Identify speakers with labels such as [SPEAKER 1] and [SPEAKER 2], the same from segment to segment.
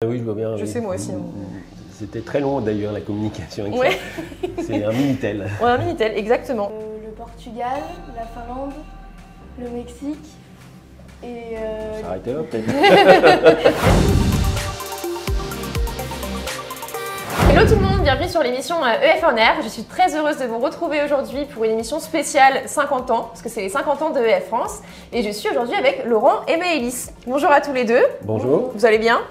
[SPEAKER 1] Oui, je vois bien.
[SPEAKER 2] Je sais, moi aussi.
[SPEAKER 1] C'était très long d'ailleurs la communication avec
[SPEAKER 2] Ouais.
[SPEAKER 1] ça. C'est un Minitel.
[SPEAKER 2] Ouais, un Minitel, exactement.
[SPEAKER 3] Le Portugal, la Finlande, le Mexique et...
[SPEAKER 1] S'arrêter là peut-être.
[SPEAKER 2] Hello tout le monde, bienvenue sur l'émission EF en Air. Je suis très heureuse de vous retrouver aujourd'hui pour une émission spéciale 50 ans, parce que c'est les 50 ans de EF France. Et je suis aujourd'hui avec Laurent et Maëlys. Bonjour à tous les deux.
[SPEAKER 1] Bonjour.
[SPEAKER 2] Vous allez bien?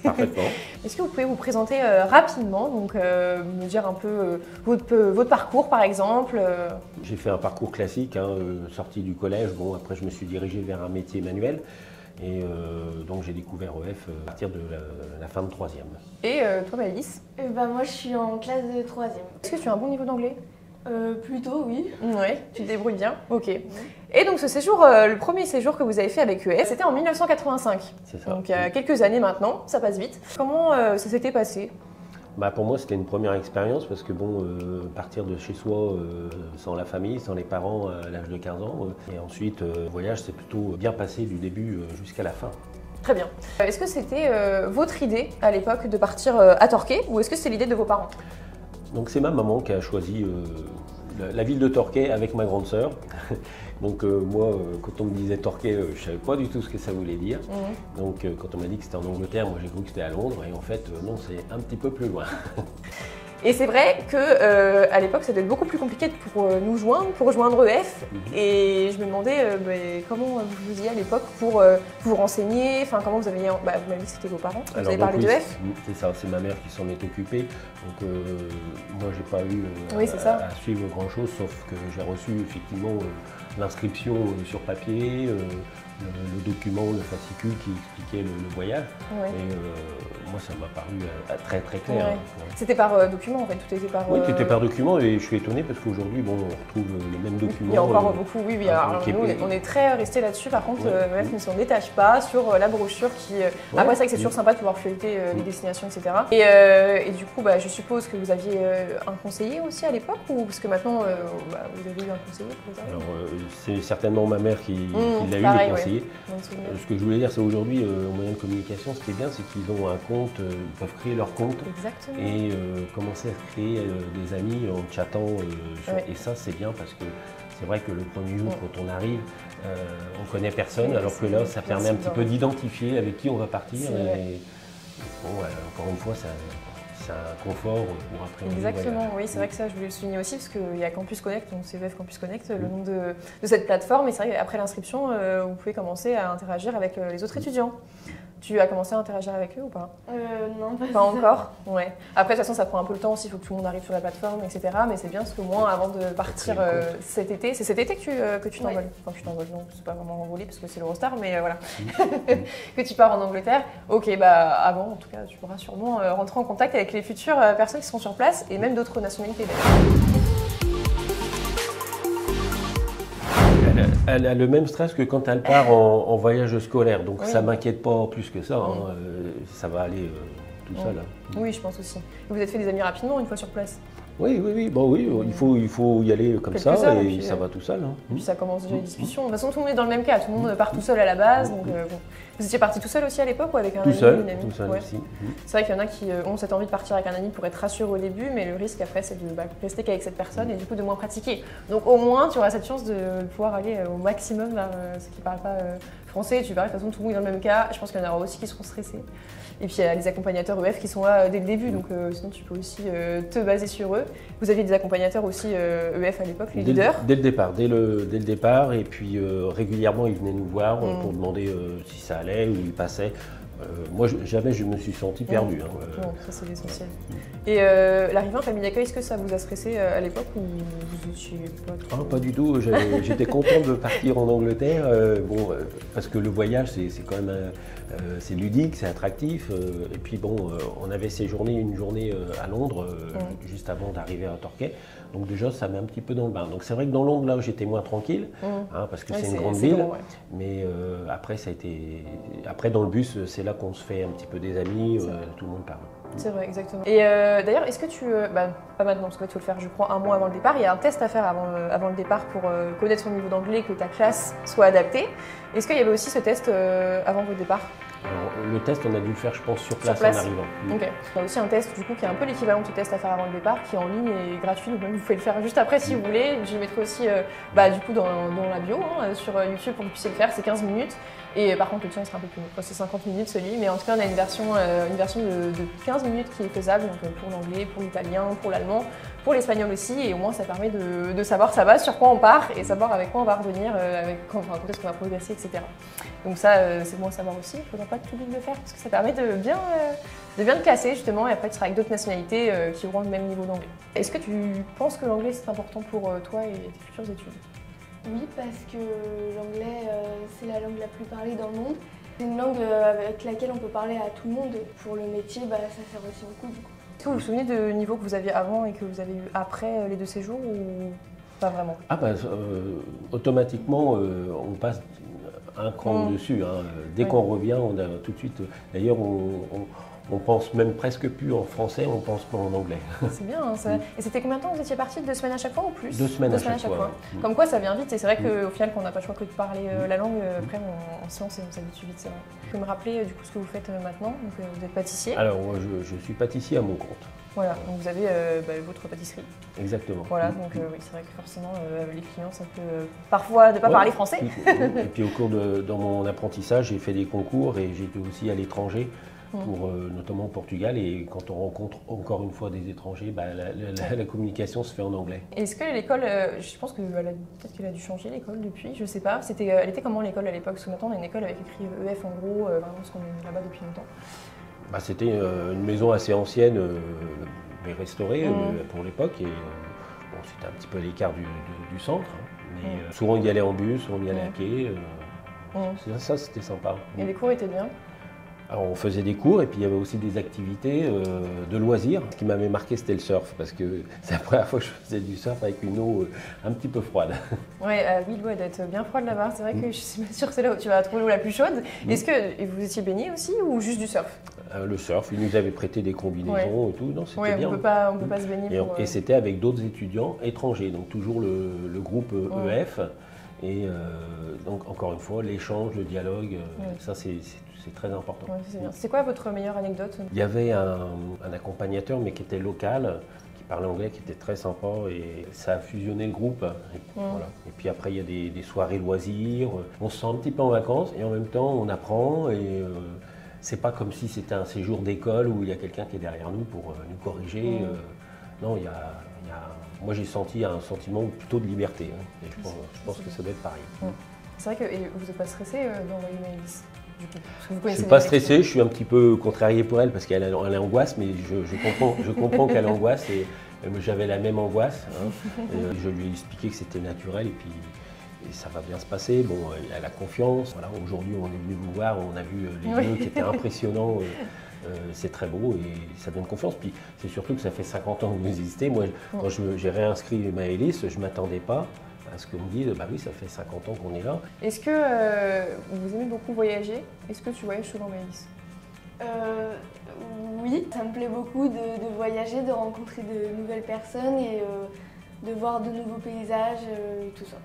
[SPEAKER 1] Parfaitement.
[SPEAKER 2] Est-ce que vous pouvez vous présenter rapidement, donc me dire un peu votre parcours par exemple
[SPEAKER 1] J'ai fait un parcours classique, sorti du collège. Bon, après je me suis dirigé vers un métier manuel. Et donc j'ai découvert EF à partir de la fin de 3e.
[SPEAKER 2] Et toi Maëlys?
[SPEAKER 3] Moi je suis en classe de 3e.
[SPEAKER 2] Est-ce que tu as un bon niveau d'anglais?
[SPEAKER 3] Plutôt oui.
[SPEAKER 2] Oui, tu te débrouilles bien. Ok. Et donc ce séjour, le premier séjour que vous avez fait avec EF, c'était en 1985.
[SPEAKER 1] C'est ça.
[SPEAKER 2] Donc il y a quelques années maintenant, ça passe vite. Comment ça s'était passé?
[SPEAKER 1] Pour moi, c'était une première expérience parce que partir de chez soi sans la famille, sans les parents à l'âge de 15 ans, et ensuite le voyage s'est plutôt bien passé du début jusqu'à la fin.
[SPEAKER 2] Très bien. Est-ce que c'était votre idée à l'époque de partir à Torquay ou est-ce que c'est l'idée de vos parents?
[SPEAKER 1] Donc c'est ma maman qui a choisi la ville de Torquay avec ma grande sœur. Donc moi, quand on me disait Torquay, je ne savais pas du tout ce que ça voulait dire. Donc quand on m'a dit que c'était en Angleterre, moi j'ai cru que c'était à Londres et en fait non, c'est un petit peu plus loin.
[SPEAKER 2] Et c'est vrai qu'à l'époque, c'était beaucoup plus compliqué pour nous joindre, pour rejoindre EF. Et je me demandais comment vous faisiez à l'époque pour vous renseigner, comment vous aviez... vous m'avez dit que c'était vos parents, vous avez parlé d'EF.
[SPEAKER 1] C'est ça, c'est ma mère qui s'en est occupée. Donc moi, j'ai pas eu à suivre grand-chose, sauf que j'ai reçu effectivement l'inscription sur papier, le document, le fascicule qui expliquait le voyage. Et moi, ça m'a paru très très clair.
[SPEAKER 2] Ouais. C'était par document en fait, tout était par...
[SPEAKER 1] Oui, c'était par document et je suis étonné parce qu'aujourd'hui, on retrouve les mêmes documents.
[SPEAKER 2] Il y a encore beaucoup, oui. Alors, nous, on est très restés là-dessus. Par contre, EF ne s'en détache pas sur la brochure qui... Après, c'est vrai que c'est toujours sympa de pouvoir feuilleter les destinations, etc. Et du coup, je suppose que vous aviez un conseiller aussi à l'époque ou parce que maintenant, vous avez eu un conseiller peut-être?
[SPEAKER 1] Alors, c'est certainement ma mère qui l'a eu, le conseiller. Ce que je voulais dire, c'est aujourd'hui, en moyen de communication, ce qui est bien, c'est qu'ils ont un compte, ils peuvent créer leur compte.
[SPEAKER 2] Exactement.
[SPEAKER 1] Et commencer à créer des amis en chattant. Et ça, c'est bien parce que c'est vrai que le premier jour, quand on arrive, on ne connaît personne, alors que là, ça permet un petit peu d'identifier avec qui on va partir. Et encore une fois, c'est un confort pour après.
[SPEAKER 2] Exactement, oui, c'est vrai que ça, je voulais le souligner aussi parce qu'il y a Campus Connect, donc c'est EF Campus Connect, le nom de cette plateforme. Et c'est vrai qu'après l'inscription, vous pouvez commencer à interagir avec les autres étudiants. Tu as commencé à interagir avec eux ou pas?
[SPEAKER 3] Non,
[SPEAKER 2] pas encore. Ouais. Après, de toute façon, ça prend un peu le temps aussi, il faut que tout le monde arrive sur la plateforme, etc. Mais c'est bien parce qu'au moins, avant de partir cet été, c'est cet été que tu t'envoles. Enfin, tu t'envoles, non, c'est pas vraiment envolé parce que c'est l'Eurostar, mais voilà. Que tu pars en Angleterre. Ok, avant, en tout cas, tu pourras sûrement rentrer en contact avec les futures personnes qui seront sur place et même d'autres nationalités d'ailleurs.
[SPEAKER 1] Elle a le même stress que quand elle part en voyage scolaire, donc ça ne m'inquiète pas plus que ça, ça va aller tout seul.
[SPEAKER 2] Oui, je pense aussi. Vous vous êtes fait des amis rapidement une fois sur place?
[SPEAKER 1] Oui, il faut y aller comme ça et puis, ça va tout seul.
[SPEAKER 2] Et puis ça commence déjà les discussions. De toute façon, tout le monde est dans le même cas, tout le monde part tout seul à la base. Donc, Vous étiez parti tout seul aussi à l'époque ou avec un ami, une amie?
[SPEAKER 1] Tout seul aussi.
[SPEAKER 2] C'est vrai qu'il y en a qui ont cette envie de partir avec un ami pour être rassurés au début, mais le risque après c'est de rester qu'avec cette personne et du coup de moins pratiquer. Donc au moins tu auras cette chance de pouvoir aller au maximum vers ceux qui ne parlent pas français. Tu verras, de toute façon tout le monde est dans le même cas. Je pense qu'il y en aura aussi qui seront stressés. Et puis il y a les accompagnateurs EF qui sont là dès le début, donc sinon tu peux aussi te baser sur eux. Vous aviez des accompagnateurs aussi EF à l'époque, les leaders?
[SPEAKER 1] Dès le départ, dès le départ, et puis régulièrement ils venaient nous voir pour demander si ça allait, où ils passaient. Moi, jamais je me suis senti perdu.
[SPEAKER 2] Ça c'est l'essentiel. Et l'arrivée en famille d'accueil, est-ce que ça vous a stressé à l'époque ou vous étiez pas trop...
[SPEAKER 1] Pas du tout, j'étais content de partir en Angleterre, parce que le voyage c'est quand même c'est ludique, c'est attractif. Et puis on avait séjourné une journée à Londres, juste avant d'arriver à Torquay. Donc déjà, ça met un petit peu dans le bain. Donc c'est vrai que dans Londres, là, j'étais moins tranquille, parce que c'est une grande ville. Grand, mais après, ça a été... Après, dans le bus, c'est là qu'on se fait un petit peu des amis, tout le monde parle.
[SPEAKER 2] C'est vrai, exactement. Et d'ailleurs, est-ce que tu... pas maintenant, parce qu'il faut le faire, je crois, un mois avant le départ. Il y a un test à faire avant le départ pour connaître son niveau d'anglais, que ta classe soit adaptée. Est-ce qu'il y avait aussi ce test avant votre départ?
[SPEAKER 1] Alors, le test, on a dû le faire, je pense, sur place,
[SPEAKER 2] place.
[SPEAKER 1] en arrivant.
[SPEAKER 2] Ok. Il y a aussi un test du coup qui est un peu l'équivalent de ce test à faire avant le départ, qui est en ligne et gratuit, donc même vous pouvez le faire juste après si vous voulez. Je le mettrai aussi du coup dans la bio sur YouTube pour que vous puissiez le faire, c'est 15 minutes. Et par contre le tien il sera un peu plus long, c'est 50 minutes celui, mais en tout cas on a une version de 15 minutes qui est faisable donc, pour l'anglais, pour l'italien, pour l'allemand, pour l'espagnol aussi, et au moins ça permet de savoir sa base, sur quoi on part et savoir avec quoi on va revenir, quand est-ce qu'on va progresser, etc. Donc ça c'est bon à savoir aussi, il ne faudra pas tout le faire parce que ça permet de bien te classer justement, et après tu seras avec d'autres nationalités qui auront le même niveau d'anglais. Est-ce que tu penses que l'anglais c'est important pour toi et tes futures études?
[SPEAKER 3] Oui, parce que l'anglais, c'est la langue la plus parlée dans le monde. C'est une langue avec laquelle on peut parler à tout le monde. Pour le métier, ça sert aussi beaucoup. Du coup.
[SPEAKER 2] Est-ce que vous vous souvenez du niveau que vous aviez avant et que vous avez eu après les 2 séjours ou pas vraiment?
[SPEAKER 1] Automatiquement, on passe un cran dessus. Hein. Dès qu'on revient, on a tout de suite. D'ailleurs, on pense même presque plus en français, on pense pas en anglais.
[SPEAKER 2] C'est bien. Hein, ça. Et c'était combien de temps vous étiez partis? 2 semaines à chaque fois ou plus?
[SPEAKER 1] 2 semaines à chaque fois. Ouais.
[SPEAKER 2] Comme quoi, ça vient vite. Et c'est vrai qu'au final, qu'on n'a pas le choix que de parler la langue, après, on se lance et on s'habitue vite. C'est vrai. Vous pouvez me rappeler du coup ce que vous faites maintenant? Donc, vous êtes pâtissier.
[SPEAKER 1] Alors, moi, je suis pâtissier à mon compte.
[SPEAKER 2] Voilà, donc vous avez votre pâtisserie.
[SPEAKER 1] Exactement.
[SPEAKER 2] Voilà, donc oui, c'est vrai que forcément, les clients, ça peut parfois ne pas parler français.
[SPEAKER 1] Et puis au cours dans mon apprentissage, j'ai fait des concours et j'étais aussi à l'étranger, notamment au Portugal. Et quand on rencontre encore une fois des étrangers, la communication se fait en anglais.
[SPEAKER 2] Est-ce que l'école, je pense que peut-être qu'elle a dû changer l'école depuis, je sais pas. Elle était comment l'école à l'époque? Parce que maintenant on a une école avec écrit EF en gros, vraiment parce qu'on est là-bas depuis longtemps.
[SPEAKER 1] C'était une maison assez ancienne, mais restaurée pour l'époque. Et c'était un petit peu à l'écart du centre. Hein. Mais souvent on y allait en bus, on y allait à pied. Ça, c'était sympa.
[SPEAKER 2] Et les cours étaient bien?
[SPEAKER 1] Alors, on faisait des cours et puis il y avait aussi des activités de loisirs. Ce qui m'avait marqué, c'était le surf, parce que c'est la première fois que je faisais du surf avec une eau un petit peu froide.
[SPEAKER 2] Ouais, oui, l'eau doit être bien froide là-bas. C'est vrai que je suis pas sûre que c'est là où tu vas trouver l'eau la plus chaude. Est-ce que vous étiez baigné aussi ou juste du surf?
[SPEAKER 1] Le surf, ils nous avaient prêté des combinaisons et tout, non, c'était bien.
[SPEAKER 2] On peut pas se baigner.
[SPEAKER 1] Et c'était avec d'autres étudiants étrangers, donc toujours le groupe EF. Et donc encore une fois, l'échange, le dialogue, ça c'est très important.
[SPEAKER 2] Ouais, c'est bien. C'est quoi votre meilleure anecdote?
[SPEAKER 1] Il y avait un accompagnateur, mais qui était local, qui parlait anglais, qui était très sympa, et ça a fusionné le groupe. Voilà. Et puis après, il y a des soirées loisirs. On se sent un petit peu en vacances, et en même temps, on apprend. Et c'est pas comme si c'était un séjour d'école où il y a quelqu'un qui est derrière nous pour nous corriger. Non, moi j'ai senti un sentiment plutôt de liberté. Hein. Et je pense que ça doit être pareil.
[SPEAKER 2] C'est vrai que vous n'êtes pas stressé d'envoyer Maëlys?
[SPEAKER 1] Je ne suis pas stressé, je suis un petit peu contrarié pour elle parce qu'elle angoisse, mais je comprends qu'elle angoisse et j'avais la même angoisse. Hein. Je lui ai expliqué que c'était naturel et puis ça va bien se passer. Bon, elle a confiance. Voilà, aujourd'hui, on est venu vous voir, on a vu les yeux qui étaient impressionnants. C'est très beau et ça donne confiance. Puis c'est surtout que ça fait 50 ans que vous existez. Moi, quand j'ai réinscrit Maëlys, je ne m'attendais pas à ce qu'on me dise, oui, ça fait 50 ans qu'on est là.
[SPEAKER 2] Est-ce que vous aimez beaucoup voyager? Est-ce que tu voyages souvent, Maëlys?
[SPEAKER 3] Oui, ça me plaît beaucoup de voyager, de rencontrer de nouvelles personnes et de voir de nouveaux paysages et tout ça.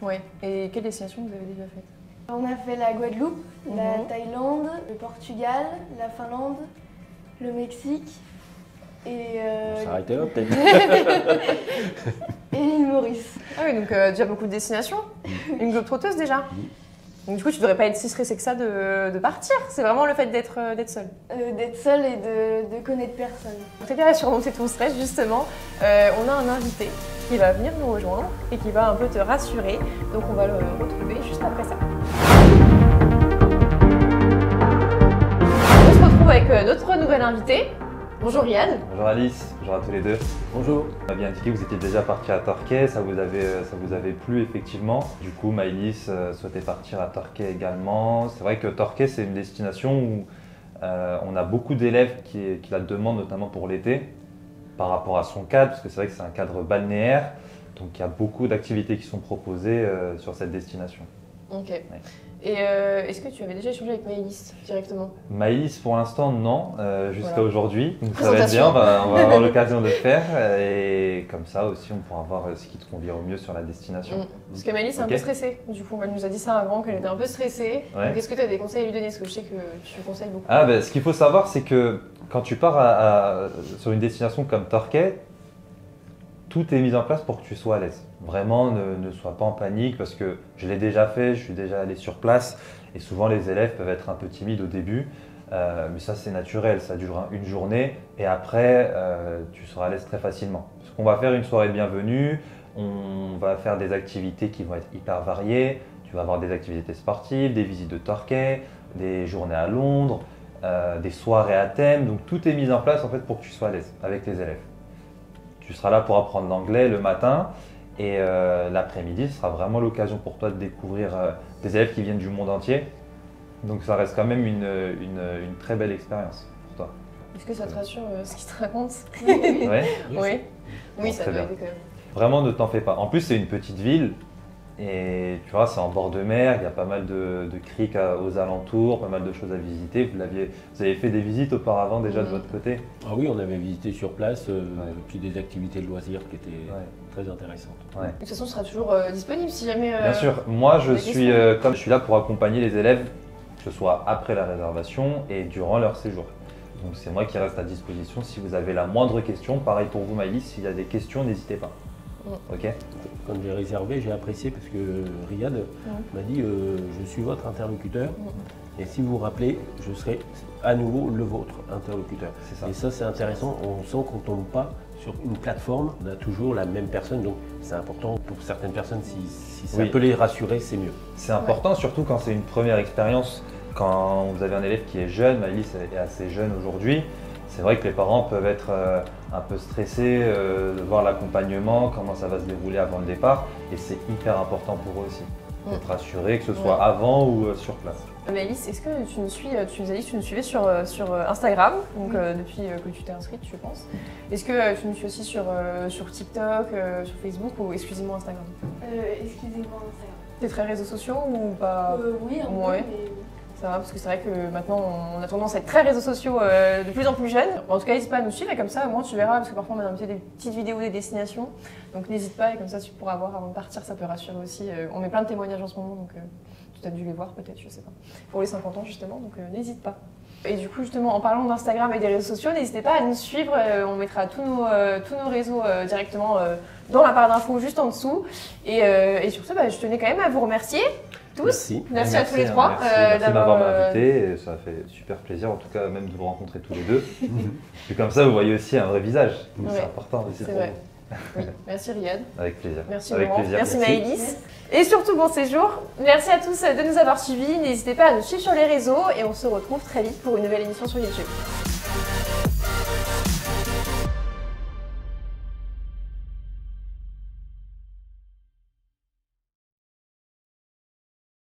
[SPEAKER 2] Ouais. Et quelles destinations vous avez déjà faites?
[SPEAKER 3] On a fait la Guadeloupe, la Thaïlande, le Portugal, la Finlande, le Mexique et...
[SPEAKER 1] On va s'arrêter là peut-être.
[SPEAKER 3] et l'île Maurice.
[SPEAKER 2] Ah oui, donc déjà beaucoup de destinations. Une globe-trotteuse déjà. Donc du coup, tu devrais pas être si stressé que ça de partir. C'est vraiment le fait d'être seule.
[SPEAKER 3] D'être seule et de connaître personne.
[SPEAKER 2] Pour t'aider à surmonter ton stress, justement, on a un invité qui va venir nous rejoindre et qui va un peu te rassurer. Donc on va le retrouver juste après ça. On se retrouve avec notre nouvelle invitée. Bonjour Riyad.
[SPEAKER 4] Bonjour Alice, bonjour à tous les deux.
[SPEAKER 1] Bonjour.
[SPEAKER 4] On a bien indiqué que vous étiez déjà parti à Torquay, ça vous avait plu effectivement. Du coup, Maëlys souhaitait partir à Torquay également. C'est vrai que Torquay, c'est une destination où on a beaucoup d'élèves qui la demandent, notamment pour l'été, par rapport à son cadre, parce que c'est vrai que c'est un cadre balnéaire. Donc il y a beaucoup d'activités qui sont proposées sur cette destination.
[SPEAKER 2] Ok.
[SPEAKER 4] Ouais.
[SPEAKER 2] Et est-ce que tu avais déjà échangé avec Maëlys directement?
[SPEAKER 4] Maïs, pour l'instant, non, jusqu'à
[SPEAKER 2] Voilà.
[SPEAKER 4] aujourd'hui. Donc ça va être bien, on va avoir l'occasion de le faire. Et comme ça aussi, on pourra voir ce qui te convient au mieux sur la destination.
[SPEAKER 2] Parce que Maëlys est un
[SPEAKER 4] Ok.
[SPEAKER 2] peu stressée. Du coup, elle nous a dit ça avant, qu'elle était un peu stressée.
[SPEAKER 4] Ouais.
[SPEAKER 2] Donc, est-ce que tu as des conseils à lui donner? Parce que je sais que tu conseilles beaucoup.
[SPEAKER 4] Ah, ben, ce qu'il faut savoir, c'est que quand tu pars sur une destination comme Torquay, tout est mis en place pour que tu sois à l'aise. Vraiment, ne sois pas en panique parce que je l'ai déjà fait, je suis déjà allé sur place et souvent les élèves peuvent être un peu timides au début, mais ça c'est naturel, ça dure une journée et après tu seras à l'aise très facilement. Parce qu'on va faire une soirée de bienvenue, on va faire des activités qui vont être hyper variées, tu vas avoir des activités sportives, des visites de Torquay, des journées à Londres, des soirées à thème, donc tout est mis en place en fait pour que tu sois à l'aise avec les élèves. Tu seras là pour apprendre l'anglais le matin et l'après-midi, ce sera vraiment l'occasion pour toi de découvrir des élèves qui viennent du monde entier. Donc ça reste quand même une très belle expérience pour toi.
[SPEAKER 2] Est-ce que ça te rassure ce qu'il te raconte?
[SPEAKER 4] Ouais.
[SPEAKER 2] Oui. Oui, ça
[SPEAKER 4] Très
[SPEAKER 2] doit
[SPEAKER 4] bien.
[SPEAKER 2] aider quand même.
[SPEAKER 4] Vraiment, ne t'en fais pas. En plus, c'est une petite ville et tu vois, c'est en bord de mer, il y a pas mal de criques aux alentours, pas mal de choses à visiter. Vous avez fait des visites auparavant déjà de votre côté?
[SPEAKER 1] Ah oui, on avait visité sur place, puis des activités de loisirs qui étaient très intéressantes.
[SPEAKER 4] Ouais.
[SPEAKER 2] De toute façon, tu seras toujours disponible si jamais.
[SPEAKER 4] Bien sûr, moi
[SPEAKER 2] des
[SPEAKER 4] comme je suis là pour accompagner les élèves, que ce soit après la réservation et durant leur séjour. Donc c'est moi qui reste à disposition si vous avez la moindre question. Pareil pour vous Maëlys, s'il y a des questions, n'hésitez pas. Ok.
[SPEAKER 1] Quand j'ai réservé, j'ai apprécié parce que Riyad m'a dit je suis votre interlocuteur et si vous vous rappelez, je serai à nouveau le vôtre interlocuteur.
[SPEAKER 4] C'est ça.
[SPEAKER 1] Et ça c'est intéressant, on sent qu'on ne tombe pas sur une plateforme, on a toujours la même personne, donc c'est important pour certaines personnes, si ça peut les rassurer, c'est mieux.
[SPEAKER 4] C'est important, surtout quand c'est une première expérience, quand vous avez un élève qui est jeune, Maëlys est assez jeune aujourd'hui, c'est vrai que les parents peuvent être un peu stressés de voir l'accompagnement, comment ça va se dérouler avant le départ, et c'est hyper important pour eux aussi, d'être rassurés, que ce soit avant ou sur place.
[SPEAKER 2] Maëlys, est-ce que tu nous suis, tu nous as dit que tu nous suivais sur Instagram, donc depuis que tu t'es inscrite, je pense. Est-ce que tu nous suis aussi sur TikTok, sur Facebook ou exclusivement Instagram?
[SPEAKER 3] Excusez-moi, Instagram.
[SPEAKER 2] T'es très réseaux sociaux ou pas?
[SPEAKER 3] Oui, un peu,
[SPEAKER 2] Ouais.
[SPEAKER 3] mais...
[SPEAKER 2] Ça va, parce que c'est vrai que maintenant on a tendance à être très réseaux sociaux de plus en plus jeunes. En tout cas, n'hésite pas à nous suivre et comme ça, au moins tu verras, parce que parfois on met un petit des petites vidéos des destinations. Donc n'hésite pas et comme ça tu pourras voir avant de partir, ça peut rassurer aussi. On met plein de témoignages en ce moment, donc tu as dû les voir peut-être, je sais pas. Pour les 50 ans justement, donc n'hésite pas. Et du coup, justement, en parlant d'Instagram et des réseaux sociaux, n'hésitez pas à nous suivre. On mettra tous nos réseaux directement dans la barre d'infos juste en dessous. Et sur ce, je tenais quand même à vous remercier tous. Merci à tous les trois.
[SPEAKER 4] Merci de m'avoir invité. Et ça fait super plaisir, en tout cas, même de vous rencontrer tous les deux. Et comme ça, vous voyez aussi un vrai visage. C'est important aussi pour vous.
[SPEAKER 2] Oui. Merci Riyad.
[SPEAKER 4] Avec plaisir.
[SPEAKER 2] Merci
[SPEAKER 4] Avec
[SPEAKER 2] Laurent.
[SPEAKER 4] plaisir.
[SPEAKER 2] Merci Maëlys. Et surtout bon séjour. Merci à tous de nous avoir suivis. N'hésitez pas à nous suivre sur les réseaux et on se retrouve très vite pour une nouvelle émission sur YouTube.